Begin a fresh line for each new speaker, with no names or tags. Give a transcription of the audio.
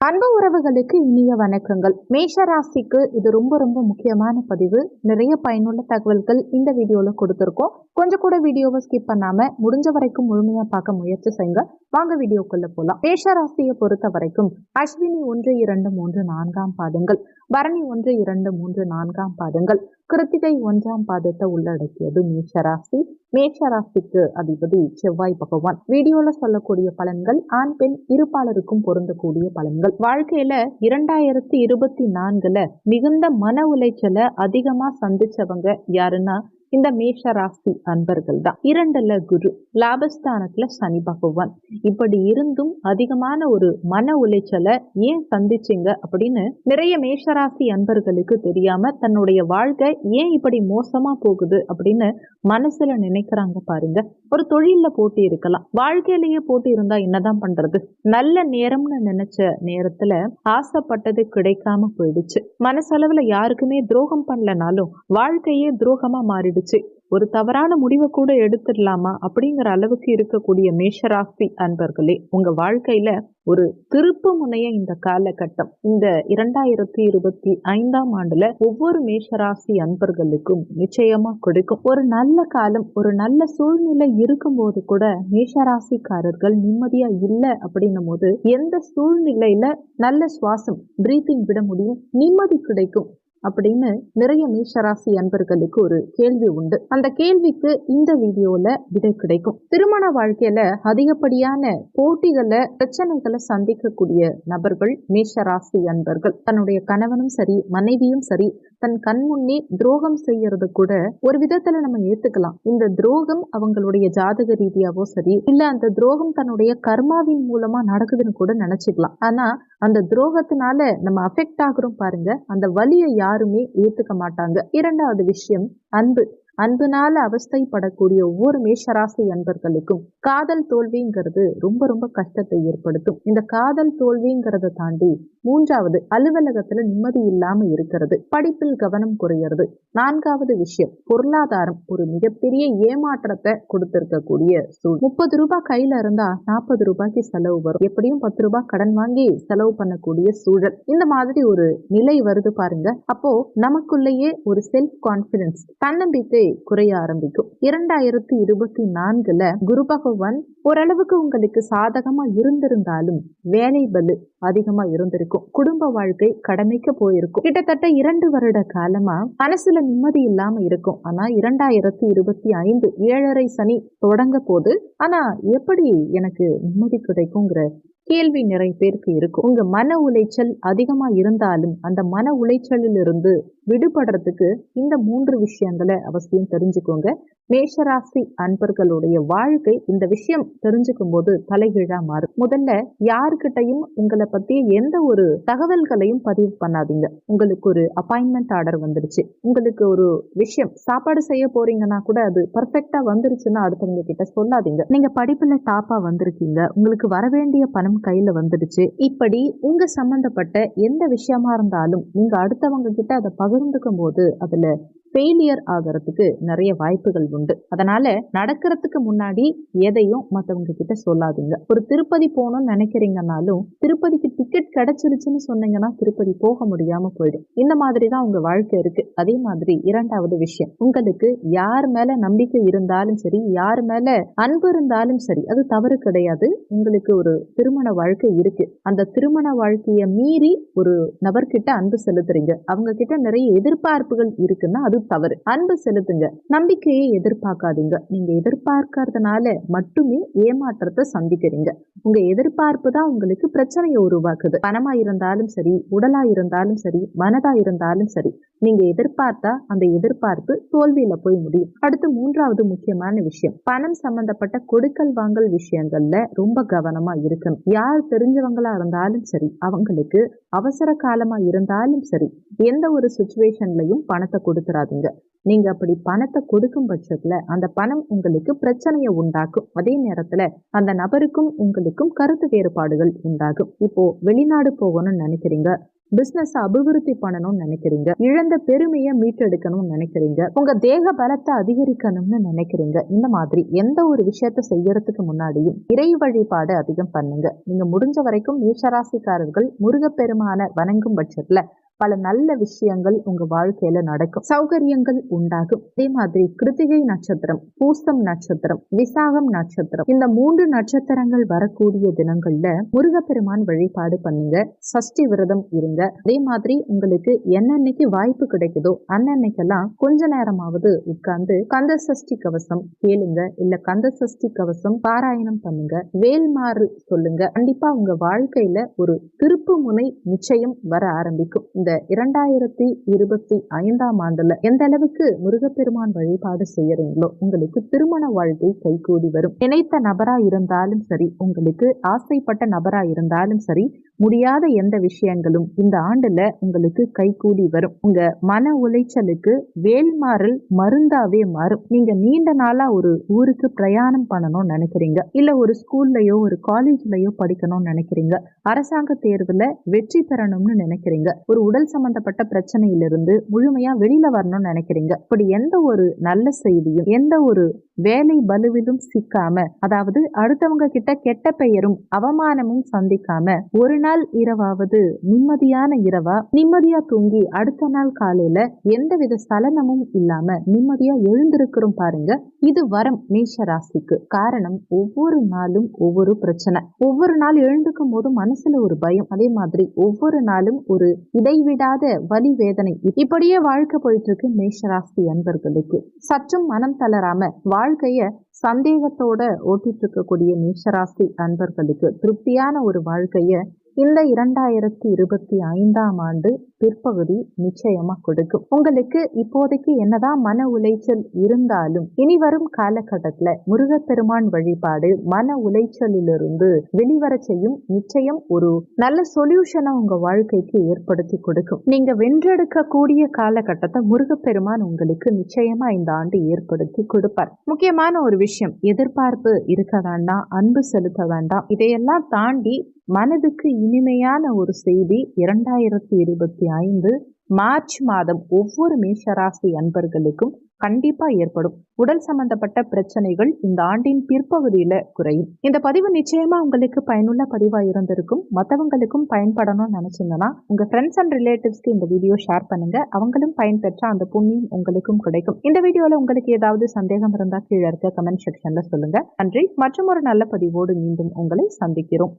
அன்பு உறவுகளுக்கு இனிய வணக்கங்கள். மேஷ ராசிக்கு இது ரொம்ப ரொம்ப முக்கியமான பதிவு. நிறைய பயனுள்ள தகவல்கள் இந்த வீடியோல கொடுத்துருக்கோம். கொஞ்சம் கூட வீடியோவை ஸ்கிப் பண்ணாம முடிஞ்ச வரைக்கும் முழுமையா பார்க்க முயற்சி செய்யுங்க. வாங்க வீடியோக்குள்ள போலாம். மேஷ ராசியை பொறுத்த வரைக்கும் அஸ்வினி 1, 2, 3, 4ஆம் பாதங்கள், பரணி 1, 2, 3, 4ஆம் பாதங்கள், கிருத்திகை 1ஆம் பாதத்தை உள்ளடக்கியது மேஷராசி. மேஷராசிக்கு அதிபதி செவ்வாய் பகவான். வீடியோல சொல்லக்கூடிய பலன்கள் ஆண் பெண் இருப்பாளருக்கும் பொருந்தக்கூடிய பலன்கள். வாழ்க்கையில 2024 மிகுந்த மன உளைச்சலை அதிகமா சந்திச்சவங்க யாருன்னா இந்த மேஷ ராசி அன்பர்கள் தான். 2ல குரு, லாபஸ்தானத்துல சனி பகவான். இப்படி இருந்தும் அதிகமான ஒரு மன உளைச்சலை ஏன் சந்திச்சிங்க அப்படின்னு நிறைய மேஷராசி அன்பர்களுக்கு தெரியாம தன்னுடைய வாழ்க்கை ஏன் இப்படி மோசமா போகுது அப்படின்னு மனசுல நினைக்கிறாங்க பாருங்க. ஒரு தொழில போட்டி இருக்கலாம், வாழ்க்கையிலேயே போட்டி இருந்தா என்னதான் பண்றது? நல்ல நேரம்னு நினைச்ச நேரத்துல ஆசைப்பட்டது கிடைக்காம போயிடுச்சு. மனசளவுல யாருக்குமே துரோகம் பண்ணலனாலும் வாழ்க்கையே துரோகமா மாறிடுச்சு. ஒரு தவறான முடிவை கூட எடுத்துடலாமா அப்படிங்கிற அளவுக்கு இருக்கக்கூடிய மேஷராசி அன்பர்களே, உங்க வாழ்க்கையில ஒரு திருப்பு முனைய இந்த காலகட்டம், இந்த 2025ஆம் ஆண்டுல ஒவ்வொரு மேஷராசி அன்பர்களுக்கும் நிச்சயமா கொடுக்கும். ஒரு நல்ல காலம், ஒரு நல்ல சூழ்நிலை இருக்கும் போது கூட மேஷராசிக்காரர்கள் நிம்மதியா இல்லை அப்படின்னும் போது எந்த சூழ்நிலையில நல்ல சுவாசம் பிரீத்திங் விட முடியும், நிம்மதி கிடைக்கும் அப்படின்னு நிறைய மேஷராசி அன்பர்களுக்கு ஒரு கேள்வி உண்டு. அந்த கேள்விக்கு இந்த வீடியோல விடை கிடைக்கும். திருமண வாழ்க்கையில அதிகப்படியான போட்டிகளை, பிரச்சனைகளை சந்திக்கக்கூடிய நபர்கள் மேஷராசி அன்பர்கள். தன்னுடைய கணவனும் சரி, மனைவியும் சரி, தன் கண் முன்னே துரோகம் செய்யறது கூட ஒரு விதத்துல நம்ம ஏத்துக்கலாம். இந்த துரோகம் அவங்களுடைய ஜாதக ரீதியாவோ சரி, இல்ல அந்த துரோகம் தன்னுடைய கர்மாவின் மூலமா நடக்குதுன்னு கூட நினைச்சுக்கலாம். ஆனா அந்த துரோகத்தினால நம்ம அஃபெக்ட் ஆகுறோம் பாருங்க, அந்த வலியை யாருமே ஏத்துக்க மாட்டாங்க. 2வது விஷயம் அன்பு. அன்புனால அவஸ்தைப்படக்கூடிய ஒவ்வொரு மேஷராசி அன்பர்களுக்கும் காதல் தோல்விங்கிறது ரொம்ப ரொம்ப கஷ்டத்தை ஏற்படுத்தும். இந்த காதல் தோல்விங்கிறத தாண்டி 3வது அலுவலகத்துல நிம்மதி இல்லாம இருக்கிறது, படிப்பில் கவனம் குறையிறது. 4வது விஷயம் பொருளாதாரம் ஒரு மிகப்பெரிய ஏமாற்றத்தை கொடுத்திருக்கக்கூடிய சூழல். 30 ரூபாய் கையில இருந்தா 40 ரூபாய்க்கு செலவு வரும். எப்படியும் 10 ரூபாய் கடன் வாங்கி செலவு பண்ணக்கூடிய சூழல். இந்த மாதிரி ஒரு நிலை வருது பாருங்க. அப்போ நமக்குள்ளேயே ஒரு செல்ஃப் கான்பிடன்ஸ், தன்னம்பிக்கை குறைய ஆரம்பிக்கும். 2024 குரு பகவான் ஓரளவுக்கு உங்களுக்கு சாதகமா இருந்திருந்தாலும் வேலை பளு அதிகமா இருந்திருக்கும். குடும்ப வாழ்க்கை கடமைக்கு போயிருக்கும். கிட்டத்தட்ட 2 வருட காலமா மனசுல நிம்மதி இல்லாம இருக்கும். ஆனா 2025 7.5 சனி தொடங்க போது, ஆனா எப்படி எனக்கு நிம்மதி கிடைக்குங்கிற கேள்வி நிறைய பேருக்கு இருக்கும். உங்க மன உளைச்சல் அதிகமா இருந்தாலும் அந்த மன உளைச்சலில் இருந்து விடுபடுறதுக்கு இந்த 3 விஷயங்களை அவசியம் தெரிஞ்சுக்கோங்க. மேஷராசி அன்பர்களுடைய வாழ்க்கை இந்த விஷயம் தெரிஞ்சுக்கும் போது தலைகீழா மாறும். முதல்ல யாருக்கிட்டையும் உங்களை பத்தி எந்த ஒரு தகவல்களையும் பதிவு பண்ணாதீங்க. உங்களுக்கு ஒரு அப்பாயின்மெண்ட் ஆர்டர் வந்துடுச்சு, உங்களுக்கு ஒரு விஷயம் சாப்பாடு செய்ய போறீங்கன்னா கூட அது பர்ஃபெக்டா வந்துருச்சுன்னா அடுத்தவங்க கிட்ட சொல்லாதீங்க. நீங்க படிப்புல டாப்பா வந்திருக்கீங்க, உங்களுக்கு வரவேண்டிய பணம் கையில வந்துடுச்சு, இப்படி உங்க சம்பந்தப்பட்ட எந்த விஷயமா இருந்தாலும் நீங்க அடுத்தவங்க கிட்ட அதை பகிர்ந்துக்கும் போது அதுல ஃபெயிலியர் ஆகிறதுக்கு நிறைய வாய்ப்புகள் உண்டு. அதனால நடக்கிறதுக்கு முன்னாடி எதையும் மற்றவங்க கிட்ட சொல்லாதீங்க. ஒரு திருப்பதி போகணும்னு நினைக்கிறீங்கன்னாலும் திருப்பதிக்கு டிக்கெட் கிடைச்சிருச்சுன்னு சொன்னீங்கன்னா திருப்பதி போக முடியாம போயிடும். இந்த மாதிரி தான் உங்க வாழ்க்கை இருக்கு. அதே மாதிரி 2வது விஷயம், உங்களுக்கு யார் மேல நம்பிக்கை இருந்தாலும் சரி, யார் மேல அன்பு இருந்தாலும் சரி, அது தவறு கிடையாது. உங்களுக்கு ஒரு திருமண வாழ்க்கை இருக்கு, அந்த திருமண வாழ்க்கையை மீறி ஒரு நபர்கிட்ட அன்பு செலுத்துறீங்க, அவங்க கிட்ட நிறைய எதிர்பார்ப்புகள் இருக்குன்னா அது தவறு. அன்பு செலுத்துங்க, நம்பிக்கையை எதிர்பார்க்காதீங்க. நீங்க எதிர்பார்க்கறதுனால மட்டுமே ஏமாற்றத்தை சந்திக்கிறீங்க. உங்க எதிர்பார்ப்பு தான் உங்களுக்கு பிரச்சனையை உருவாக்குது. பணமா இருந்தாலும் சரி, உடலா இருந்தாலும் சரி, மனதா இருந்தாலும் சரி, நீங்க எதிர்பார்த்தா அந்த எதிர்பார்ப்பு தோல்வியில போய் முடியும். அடுத்து 3வது முக்கியமான விஷயம், பணம் சம்பந்தப்பட்ட கொடுக்கல் வாங்கல் விஷயங்கள்ல ரொம்ப கவனமா இருக்கணும். யார் தெரிஞ்சவங்களா இருந்தாலும் சரி, அவங்களுக்கு அவசர காலமா இருந்தாலும் சரி, எந்த ஒரு சுச்சுவேஷன்லயும் பணத்தை கொடுத்துறாதீங்க. நீங்க அப்படி பணத்தை கொடுக்கும் பட்சத்துல அந்த பணம் உங்களுக்கு பிரச்சனையை உண்டாக்கும். அதே நேரத்துல அந்த நபருக்கும் உங்களுக்கும் கருத்து வேறுபாடுகள் உண்டாகும். இப்போ வெளிநாடு போகணும்னு நினைக்கிறீங்க, பிசினஸ் அபிவிருத்தி பண்ணணும்னு நினைக்கிறீங்க, இழந்த பெருமையை மீட்டெடுக்கணும்னு நினைக்கிறீங்க, உங்க தேக பலத்தை அதிகரிக்கணும்னு நினைக்கிறீங்க. இந்த மாதிரி எந்த ஒரு விஷயத்த செய்யறதுக்கு முன்னாடியும் இறை வழிபாடு அதிகம் பண்ணுங்க. நீங்க முடிஞ்ச வரைக்கும் மேஷராசிக்காரர்கள் முருகப்பெருமான வணங்கும் பட்சத்துல பல நல்ல விஷயங்கள் உங்க வாழ்க்கையில நடக்கும், சௌகரியங்கள் உண்டாகும். அதே மாதிரி கிருத்திகை நட்சத்திரம், பூசம் நட்சத்திரம், விசாகம் நட்சத்திரம், இந்த 3 நட்சத்திரங்கள் வரக்கூடிய தினங்கள்ல முருகப்பெருமான் வழிபாடு பண்ணுங்க, சஷ்டி விரதம் இருங்க. அதே மாதிரி உங்களுக்கு என்னன்னைக்கு வாய்ப்பு கிடைக்குதோ அன்னன்னைக்கெல்லாம் கொஞ்ச நேரமாவது உட்கார்ந்து கந்த சஷ்டி கவசம் கேளுங்க, இல்ல கந்த சஷ்டி கவசம் பாராயணம் பண்ணுங்க, வேல்மாறு சொல்லுங்க. கண்டிப்பா உங்க வாழ்க்கையில ஒரு திருப்பு முனை நிச்சயம் வர ஆரம்பிக்கும். இந்த 2025ஆம் ஆண்டுல எந்த அளவுக்கு முருகப்பெருமான் வழிபாடு செய்யறீங்களோ உங்களுக்கு திருமண வாழ்க்கை கைகூடி வரும். நினைத்த நபரா இருந்தாலும் சரி, உங்களுக்கு ஆசைப்பட்ட நபரா இருந்தாலும் சரி, முடியாத எந்த விஷயங்களும் இந்த ஆண்டுல உங்களுக்கு கைகூடி வரும். உங்க மன உளைச்சலுக்கு வேல்மாறல் மருந்தாவே மாறும். நீங்க நீண்ட நாளா ஒரு ஊருக்கு பிரயாணம் பண்ணணும்னு நினைக்கிறீங்க, இல்ல ஒரு ஸ்கூல்லயோ ஒரு காலேஜ்லயோ படிக்கணும்னு நினைக்கிறீங்க, அரசாங்க தேர்வுல வெற்றி பெறணும்னு நினைக்கிறீங்க, ஒரு உடல் சம்பந்தப்பட்ட பிரச்சனையிலிருந்து முழுமையா வெளியில வரணும்னு நினைக்கிறீங்க. இப்படி எந்த ஒரு நல்ல செய்தியும் எந்த ஒரு வேலை பலுவிலும் சிக்காம, அதாவது அடுத்தவங்க கிட்ட கெட்ட பெயரும் அவமானமும் சந்திக்காம ஒரு நாள் இரவாவது நிம்மதியான இரவா நிம்மதியா தூங்கி அடுத்த நாள் காலையில எந்தவித சலனமும் இல்லாம நிம்மதியா எழுந்திருக்கிறோம் பாருங்க. இது வரம் மேஷ ராசிக்கு. காரணம், ஒவ்வொரு நாளும் ஒவ்வொரு பிரச்சனை, ஒவ்வொரு நாள் எழுந்துக்கும் போதும் மனசுல ஒரு பயம், அதே மாதிரி ஒவ்வொரு நாளும் ஒரு இடைவிடாத வலி வேதனை. இப்படியே வாழ்க்கை போயிட்டு இருக்கு மேஷராசி அன்பர்களுக்கு. சற்றும் மனம் தளராம வாழ்க்கைய சந்தேகத்தோட ஓட்டிட்டு இருக்கக்கூடிய மேஷராசி அன்பர்களுக்கு திருப்தியான ஒரு வாழ்க்கைய இந்த 2025ஆம் ஆண்டு பிற்பகுதி நிச்சயமா கொடுக்கும். உங்களுக்கு இப்போதைக்கு என்னதான் மன உளைச்சல் இருந்தாலும் இனி வரும் காலகட்டத்துல முருகப்பெருமான் வழிபாடு மன உளைச்சலிலிருந்து வெளிவர செய்யும். நிச்சயம் ஒரு நல்ல சொல்யூஷனை உங்க வாழ்க்கைக்கு ஏற்படுத்தி கொடுக்கும். நீங்க வென்றெடுக்க கூடிய காலகட்டத்தை முருகப்பெருமான் உங்களுக்கு நிச்சயமா இந்த ஆண்டு ஏற்படுத்தி கொடுப்பார். முக்கியமான ஒரு விஷயம், எதிர்பார்ப்பு இருக்க வேண்டாம், அன்பு செலுத்த வேண்டாம். இதையெல்லாம் தாண்டி மனதுக்கு இனிமையான ஒரு செய்தி 2025 மார்ச் மாதம் ஒவ்வொரு மேஷராசி அன்பர்களுக்கும் கண்டிப்பா ஏற்படும். உடல் சம்பந்தப்பட்ட பிரச்சனைகள் இந்த ஆண்டின் பிற்பகுதியில குறையும். இந்த பதிவு நிச்சயமா உங்களுக்கு பயனுள்ள பதிவா இருந்திருக்கும். மற்றவங்களுக்கும் பயன்படணும்னு நினைச்சீங்கன்னா உங்க ஃப்ரெண்ட்ஸ் அண்ட் ரிலேட்டிவ்ஸ்க்கு இந்த வீடியோ ஷேர் பண்ணுங்க. அவங்களும் பயன்பெற்ற அந்த புண்ணியம் உங்களுக்கும் கிடைக்கும். இந்த வீடியோல உங்களுக்கு ஏதாவது சந்தேகம் இருந்தா கீழே இருக்க கமெண்ட் செக்ஷன்ல சொல்லுங்க. நன்றி. மற்றும் ஒரு நல்ல பதிவோடு மீண்டும் உங்களை சந்திக்கிறோம்.